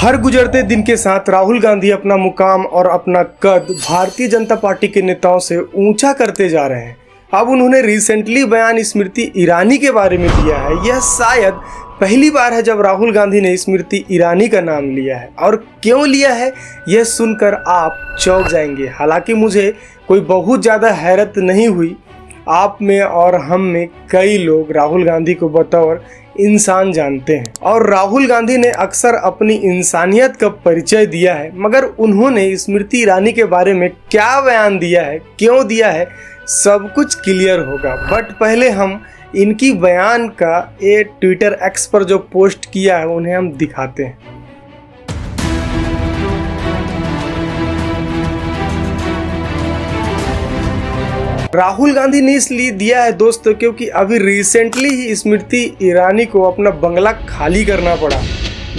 हर गुजरते दिन के साथ राहुल गांधी अपना मुकाम और अपना कद भारतीय जनता पार्टी के नेताओं से ऊंचा करते जा रहे हैं। अब उन्होंने रिसेंटली बयान स्मृति ईरानी के बारे में दिया है। यह शायद पहली बार है जब राहुल गांधी ने स्मृति ईरानी का नाम लिया है, और क्यों लिया है यह सुनकर आप चौंक जाएंगे। हालांकि मुझे कोई बहुत ज़्यादा हैरत नहीं हुई। आप में और हम में कई लोग राहुल गांधी को बतौर इंसान जानते हैं, और राहुल गांधी ने अक्सर अपनी इंसानियत का परिचय दिया है, मगर उन्होंने स्मृति ईरानी के बारे में क्या बयान दिया है, क्यों दिया है, सब कुछ क्लियर होगा। बट पहले हम इनकी बयान का ट्विटर एक्स पर जो पोस्ट किया है उन्हें हम दिखाते हैं। राहुल गांधी ने इसलिए दिया है दोस्तों क्योंकि अभी रिसेंटली ही स्मृति ईरानी को अपना बंगला खाली करना पड़ा।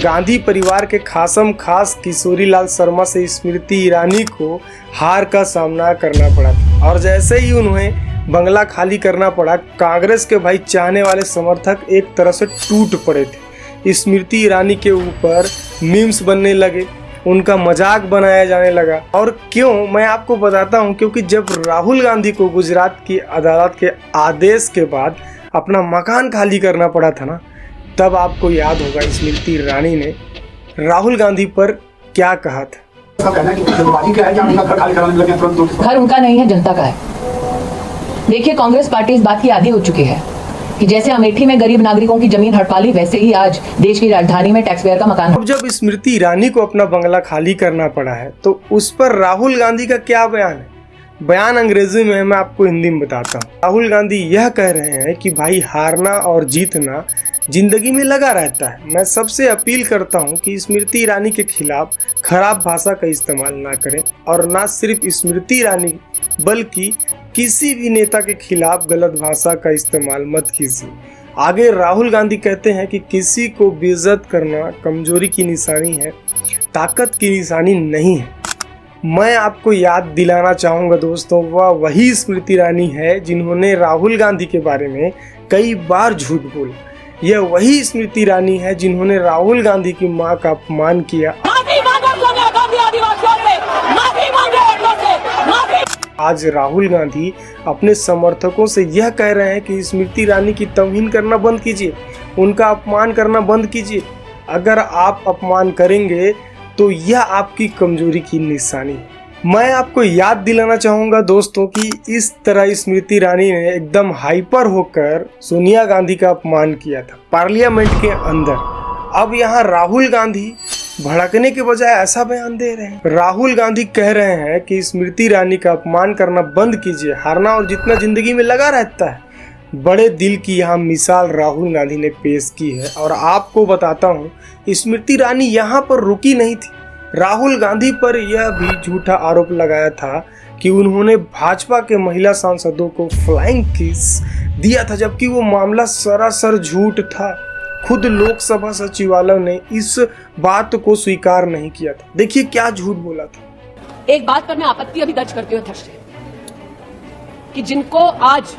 गांधी परिवार के खासम खास किशोरी लाल शर्मा से स्मृति ईरानी को हार का सामना करना पड़ा, और जैसे ही उन्हें बंगला खाली करना पड़ा, कांग्रेस के भाई चाहने वाले समर्थक एक तरह से टूट पड़े थे। स्मृति ईरानी के ऊपर मीम्स बनने लगे, उनका मजाक बनाया जाने लगा। और क्यों, मैं आपको बताता हूं। क्योंकि जब राहुल गांधी को गुजरात की अदालत के आदेश के बाद अपना मकान खाली करना पड़ा था ना, तब आपको याद होगा स्मृति ईरानी ने राहुल गांधी पर क्या कहा था। घर उनका नहीं है, जनता का है। देखिए, कांग्रेस पार्टी इस बात की आदी हो चुकी है कि जैसे अमेठी में गरीब नागरिकों की जमीन हड़पाली, वैसे ही आज देश की राजधानी में टैक्स पेयर का मकान। अब जब स्मृति ईरानी को अपना बंगला खाली करना पड़ा है तो उस पर राहुल गांधी का क्या बयान है। बयान अंग्रेजी में है, मैं आपको हिंदी में बताता हूँ। राहुल गांधी यह कह रहे हैं कि भाई, हारना और जीतना जिंदगी में लगा रहता है। मैं सबसे अपील करता हूं कि स्मृति ईरानी के खिलाफ खराब भाषा का इस्तेमाल ना करें, और ना सिर्फ स्मृति ईरानी बल्कि किसी भी नेता के खिलाफ गलत भाषा का इस्तेमाल मत कीजिए। आगे राहुल गांधी कहते हैं कि किसी को बेइज्जत करना कमजोरी की निशानी है, ताकत की निशानी नहीं है। मैं आपको याद दिलाना चाहूँगा दोस्तों, वह वही स्मृति ईरानी है जिन्होंने राहुल गांधी के बारे में कई बार झूठ बोला। यह वही स्मृति ईरानी है जिन्होंने राहुल गांधी की मां का अपमान किया। आज राहुल गांधी अपने समर्थकों से यह कह रहे हैं कि स्मृति ईरानी की तौहीन करना बंद कीजिए, उनका अपमान करना बंद कीजिए। अगर आप अपमान करेंगे तो यह आपकी कमजोरी की निशानी है। मैं आपको याद दिलाना चाहूँगा दोस्तों कि इस तरह स्मृति ईरानी ने एकदम हाइपर होकर सोनिया गांधी का अपमान किया था पार्लियामेंट के अंदर। अब यहाँ राहुल गांधी भड़कने के बजाय ऐसा बयान दे रहे हैं। राहुल गांधी कह रहे हैं कि स्मृति ईरानी का अपमान करना बंद कीजिए, हारना और जितना जिंदगी में लगा रहता है। बड़े दिल की यहाँ मिसाल राहुल गांधी ने पेश की है। और आपको बताता हूँ, स्मृति ईरानी यहाँ पर रुकी नहीं थी। राहुल गांधी पर यह भी झूठा आरोप लगाया था कि उन्होंने भाजपा के महिला सांसदों को फ्लाइंग किस दिया था, जबकि वो मामला सरासर झूठ था। खुद लोकसभा सचिवालय ने इस बात को स्वीकार नहीं किया था। देखिए क्या झूठ बोला था। एक बात पर मैं आपत्ति अभी दर्ज करती हूँ अध्यक्ष, कि जिनको आज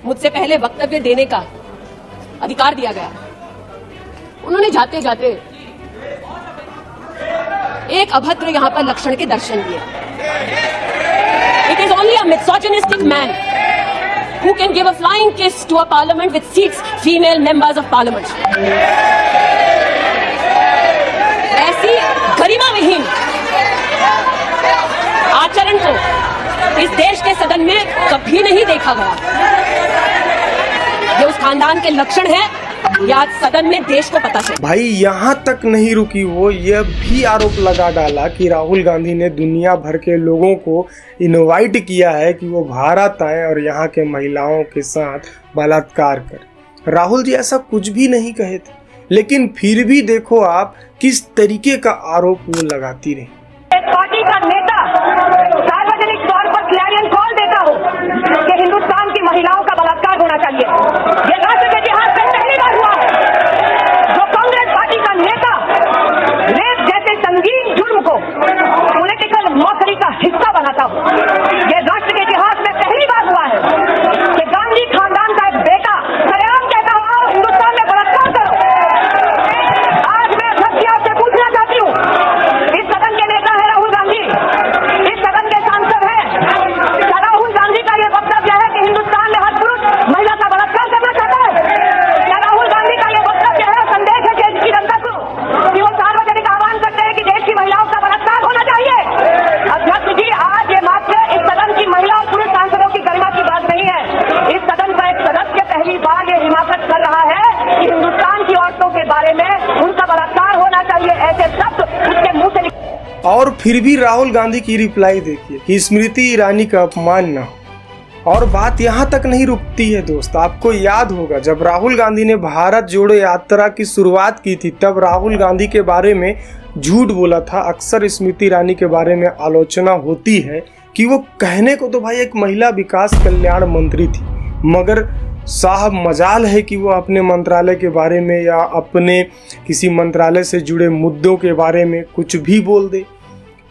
मुझसे पहले वक्तव्य देने का अधिकार दिया गया, उन्होंने जाते जाते एक अभद्र यहाँ पर लक्षण के दर्शन दिए। It is only a misogynistic man who can give a flying kiss to a parliament with 6 female members of parliament. ऐसी गरिमा विहीन आचरण को इस देश के सदन में कभी नहीं देखा गया। ये उस खानदान के लक्षण है, या सदन में देश को पता चले। भाई यहाँ तक नहीं रुकी वो, यह भी आरोप लगा डाला कि राहुल गांधी ने दुनिया भर के लोगों को इनवाइट किया है कि वो भारत आए और यहाँ के महिलाओं के साथ बलात्कार करें। राहुल जी ऐसा कुछ भी नहीं कहे थे, लेकिन फिर भी देखो आप किस तरीके का आरोप वो लगाती रही। पार्टी का नेता सार्वजनिक तौर पर क्लैरियन कॉल देता हो कि हिंदुस्तान की महिलाओं का बलात्कार होना चाहिए, ये राष्ट्र के इतिहास में पहली बार हुआ है। जो कांग्रेस पार्टी का नेता रेप जैसे संगीन जुर्म को पॉलिटिकल मॉकरी का हिस्सा बनाता हो, ये राष्ट्र के इतिहास में पहली बार हुआ है कि गांधी खानदान का एक बेटा सरेआम कहता हो हिंदुस्तान में बलात्कार करो। आज मैं अध्यक्ष से पूछना चाहता और फिर भी राहुल गांधी की रिप्लाई देखिए कि स्मृति ईरानी का अपमान ना हो। और बात यहाँ तक नहीं रुकती है दोस्त, आपको याद होगा जब राहुल गांधी ने भारत जोड़ो यात्रा की शुरुआत की थी तब राहुल गांधी के बारे में झूठ बोला था। अक्सर स्मृति ईरानी के बारे में आलोचना होती है कि वो कहने को तो भाई एक महिला विकास कल्याण मंत्री थी, मगर साहब मजाल है कि वो अपने मंत्रालय के बारे में या अपने किसी मंत्रालय से जुड़े मुद्दों के बारे में कुछ भी बोल दे।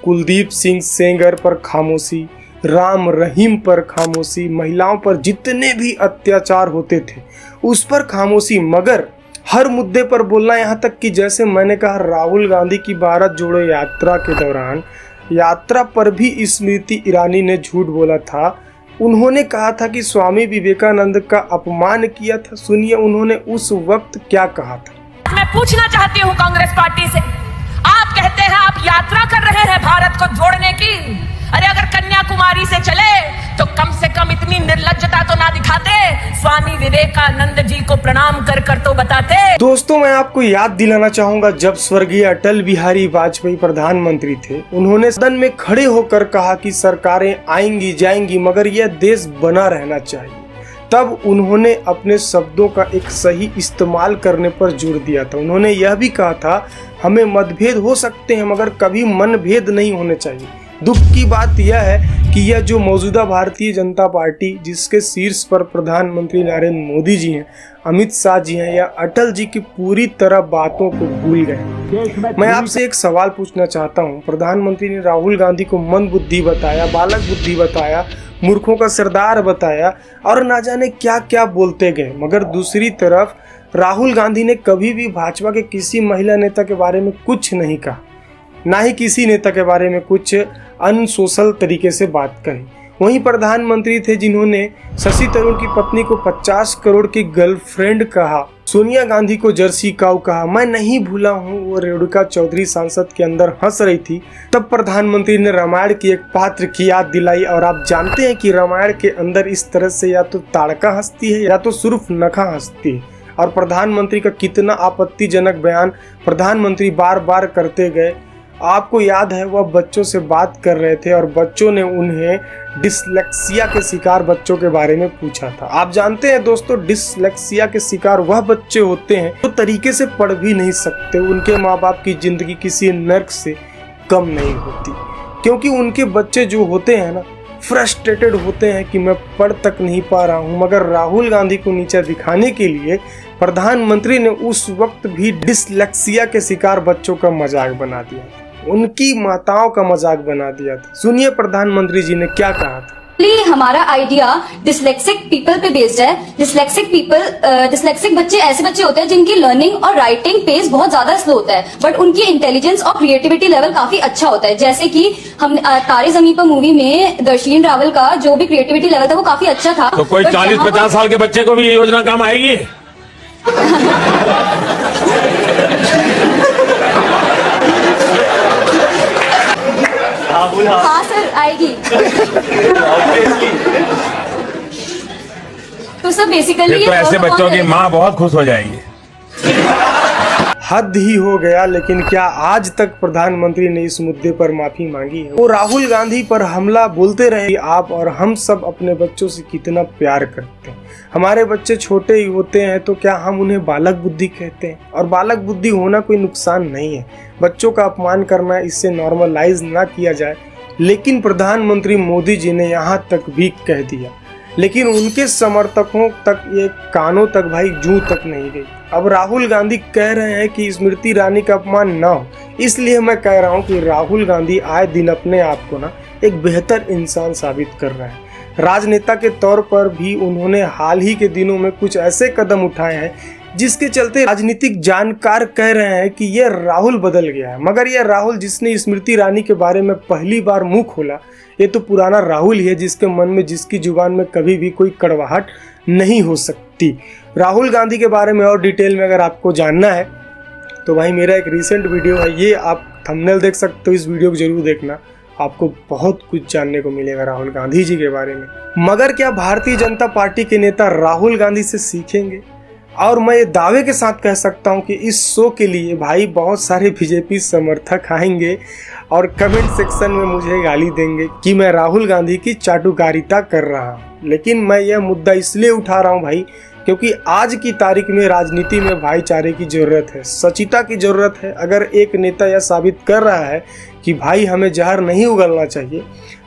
कुलदीप सिंह सेंगर पर खामोशी, राम रहीम पर खामोशी, महिलाओं पर जितने भी अत्याचार होते थे उस पर खामोशी, मगर हर मुद्दे पर बोलना। यहाँ तक कि जैसे मैंने कहा राहुल गांधी की भारत जोड़ो यात्रा के दौरान यात्रा पर भी स्मृति ईरानी ने झूठ बोला था। उन्होंने कहा था कि स्वामी विवेकानंद का अपमान किया था। सुनिए उन्होंने उस वक्त क्या कहा था। मैं पूछना चाहती हूँ कांग्रेस पार्टी से, आप कहते हैं आप यात्रा कर रहे हैं भारत को जोड़ने की, अरे अगर कन्याकुमारी से चले तो कम से कम इतनी निर्लज्जता तो ना दिखाते, स्वामी विवेकानंद जी को प्रणाम कर कर तो बताते। दोस्तों मैं आपको याद दिलाना चाहूंगा जब स्वर्गीय अटल बिहारी वाजपेयी प्रधानमंत्री थे, उन्होंने सदन में खड़े होकर कहा कि सरकारें आएंगी जाएंगी मगर यह देश बना रहना चाहिए। तब उन्होंने अपने शब्दों का एक सही इस्तेमाल करने पर जोर दिया था। उन्होंने यह भी कहा था हमें मतभेद हो सकते हैं मगर कभी मनभेद नहीं होने चाहिए। दुख की बात यह है कि यह जो मौजूदा भारतीय जनता पार्टी जिसके शीर्ष पर प्रधानमंत्री नरेंद्र मोदी जी हैं, अमित शाह जी हैं या अटल जी की पूरी तरह बातों को भूल गए। मैं आपसे एक सवाल पूछना चाहता हूं, प्रधानमंत्री ने राहुल गांधी को मंद बुद्धि बताया, बालक बुद्धि बताया, मूर्खों का सरदार बताया और ना जाने क्या क्या बोलते गए, मगर दूसरी तरफ राहुल गांधी ने कभी भी भाजपा के किसी महिला नेता के बारे में कुछ नहीं कहा, ना ही किसी नेता के बारे में कुछ अनसोशल तरीके से बात कही। वहीं प्रधानमंत्री थे जिन्होंने शशि थरूर की पत्नी को 50 करोड़ की गर्लफ्रेंड कहा, सोनिया गांधी को जर्सी काऊ कहा। मैं नहीं भूला हूँ वो रेणुका चौधरी संसद के अंदर हंस रही थी, तब प्रधानमंत्री ने रामायण की एक पात्र की याद दिलाई। और आप जानते हैं कि रामायण के अंदर इस तरह से या तो ताड़का हंसती है या तो सूर्पनखा हंसती है। और प्रधानमंत्री का कितना आपत्तिजनक बयान प्रधानमंत्री बार बार करते गए। आपको याद है वह बच्चों से बात कर रहे थे और बच्चों ने उन्हें डिसलेक्सिया के शिकार बच्चों के बारे में पूछा था। आप जानते हैं दोस्तों डिसलेक्सिया के शिकार वह बच्चे होते हैं जो तरीके से पढ़ भी नहीं सकते। उनके माँ बाप की जिंदगी किसी नर्क से कम नहीं होती, क्योंकि उनके बच्चे जो होते हैं ना फ्रस्ट्रेटेड होते हैं कि मैं पढ़ तक नहीं पा रहा हूँ। मगर राहुल गांधी को नीचा दिखाने के लिए प्रधानमंत्री ने उस वक्त भी डिसलेक्सिया के शिकार बच्चों का मजाक बना दिया, उनकी माताओं का मजाक बना दिया था। सुनिए प्रधानमंत्री जी ने क्या कहा था। हमारा आइडिया डिसलेक्सिक पीपल पे बेस्ड है। डिसलेक्सिक बच्चे ऐसे बच्चे होते हैं जिनकी लर्निंग और राइटिंग पेस बहुत ज्यादा स्लो होता है, बट उनकी इंटेलिजेंस और क्रिएटिविटी लेवल काफी अच्छा होता है। जैसे कि हम तारे जमीन पर मूवी में दर्शनीन रावल का जो भी क्रिएटिविटी लेवल था वो काफी अच्छा था। तो कोई 40-50 साल के बच्चे को भी ये योजना काम आएगी? हाँ सर आएगी। तो सर बेसिकली तो ऐसे बच्चों की माँ बहुत खुश हो जाएगी। हद ही हो गया। लेकिन क्या आज तक प्रधानमंत्री ने इस मुद्दे पर माफी मांगी है? वो राहुल गांधी पर हमला बोलते रहे। आप और हम सब अपने बच्चों से कितना प्यार करते हैं। हमारे बच्चे छोटे ही होते हैं तो क्या हम उन्हें बालक बुद्धि कहते हैं? और बालक बुद्धि होना कोई नुकसान नहीं है, बच्चों का अपमान करना इससे नॉर्मलाइज ना किया जाए। लेकिन प्रधानमंत्री मोदी जी ने यहाँ तक भी कह दिया, लेकिन उनके समर्थकों तक ये कानों तक भाई जूं तक नहीं गई। अब राहुल गांधी कह रहे हैं कि स्मृति ईरानी का अपमान ना हो, इसलिए मैं कह रहा हूँ कि राहुल गांधी आए दिन अपने आप को ना एक बेहतर इंसान साबित कर रहे हैं। राजनेता के तौर पर भी उन्होंने हाल ही के दिनों में कुछ ऐसे कदम उठाए हैं जिसके चलते राजनीतिक जानकार कह रहे हैं कि यह राहुल बदल गया है। मगर यह राहुल जिसने स्मृति ईरानी के बारे में पहली बार मुंह खोला, ये तो पुराना राहुल ही है जिसके मन में, जिसकी जुबान में कभी भी कोई कड़वाहट नहीं हो सकती। राहुल गांधी के बारे में और डिटेल में अगर आपको जानना है तो भाई मेरा एक रिसेंट वीडियो है, ये आप थंबनेल देख सकते हो, इस वीडियो को जरूर देखना, आपको बहुत कुछ जानने को मिलेगा राहुल गांधी जी के बारे में। मगर क्या भारतीय जनता पार्टी के नेता राहुल गांधी से सीखेंगे? और मैं ये दावे के साथ कह सकता हूँ कि इस शो के लिए भाई बहुत सारे बीजेपी समर्थक आएंगे और कमेंट सेक्शन में मुझे गाली देंगे कि मैं राहुल गांधी की चाटुकारिता कर रहा हूँ। लेकिन मैं यह मुद्दा इसलिए उठा रहा हूँ भाई, क्योंकि आज की तारीख में राजनीति में भाईचारे की ज़रूरत है, सचिता की ज़रूरत है। अगर एक नेता यह साबित कर रहा है कि भाई हमें जहर नहीं उगलना चाहिए,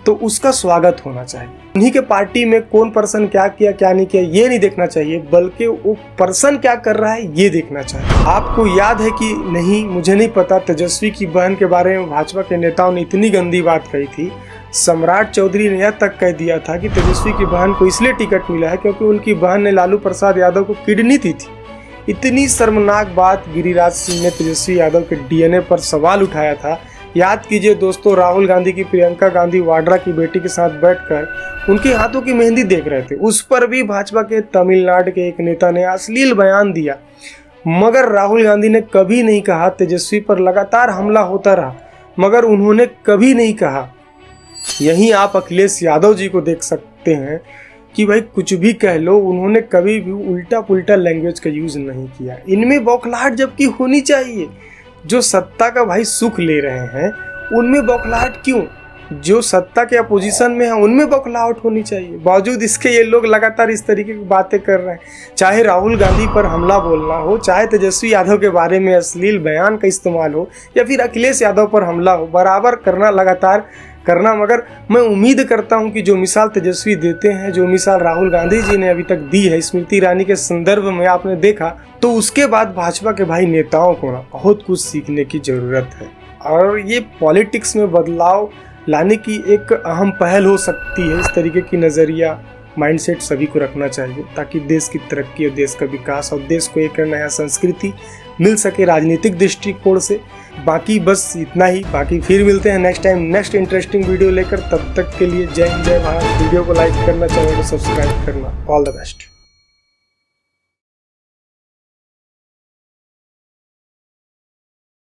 तो उसका स्वागत होना चाहिए। उन्हीं के पार्टी में कौन पर्सन क्या किया क्या नहीं किया ये नहीं देखना चाहिए, बल्कि वो पर्सन क्या कर रहा है ये देखना चाहिए। आपको याद है कि नहीं मुझे नहीं पता, तेजस्वी की बहन के बारे में भाजपा के नेताओं ने इतनी गंदी बात कही थी। सम्राट चौधरी ने यह तक कह दिया था कि तेजस्वी की बहन को इसलिए टिकट मिला है क्योंकि उनकी बहन ने लालू प्रसाद यादव को किडनी दी थी। इतनी शर्मनाक बात गिरिराज सिंह ने तेजस्वी यादव के डीएनए पर सवाल उठाया था। याद कीजिए दोस्तों, राहुल गांधी की प्रियंका गांधी वाड्रा की बेटी के साथ बैठकर उनके हाथों की मेहंदी देख रहे थे। उस पर भी भाजपा के तमिलनाडु के एक नेता ने अश्लील बयान दिया, मगर राहुल गांधी ने कभी नहीं कहा। तेजस्वी पर लगातार हमला होता रहा, मगर उन्होंने कभी नहीं कहा। यहीं आप अखिलेश यादव जी को देख सकते हैं कि भाई कुछ भी कह लो, उन्होंने कभी भी उल्टा पुल्टा लैंग्वेज का यूज नहीं किया। इनमें बौखलाहट जबकि होनी चाहिए। जो सत्ता का भाई सुख ले रहे हैं उनमें बौखलाहट क्यों? जो सत्ता के अपोजिशन में है उनमें बौखलाहट होनी चाहिए। बावजूद इसके ये लोग लगातार इस तरीके की बातें कर रहे हैं। चाहे राहुल गांधी पर हमला बोलना हो, चाहे तेजस्वी यादव के बारे में अश्लील बयान का इस्तेमाल हो, या फिर अखिलेश यादव पर हमला हो, बराबर करना, लगातार करना। मगर मैं उम्मीद करता हूं कि जो मिसाल तेजस्वी देते हैं, जो मिसाल राहुल गांधी जी ने अभी तक दी है स्मृति ईरानी के संदर्भ में आपने देखा, तो उसके बाद भाजपा के भाई नेताओं को ना बहुत कुछ सीखने की ज़रूरत है। और ये पॉलिटिक्स में बदलाव लाने की एक अहम पहल हो सकती है। इस तरीके की नज़रिया, माइंडसेट सभी को रखना चाहिए ताकि देश की तरक्की और देश का विकास और देश को एक नया संस्कृति मिल सके राजनीतिक दृष्टिकोण से। बाकी बस इतना ही। बाकी फिर मिलते हैं next time next interesting video लेकर। तब तक के लिए जय हिंद, जय भारत। वीडियो को लाइक करना, चैनल को सब्सक्राइब करना। All the best.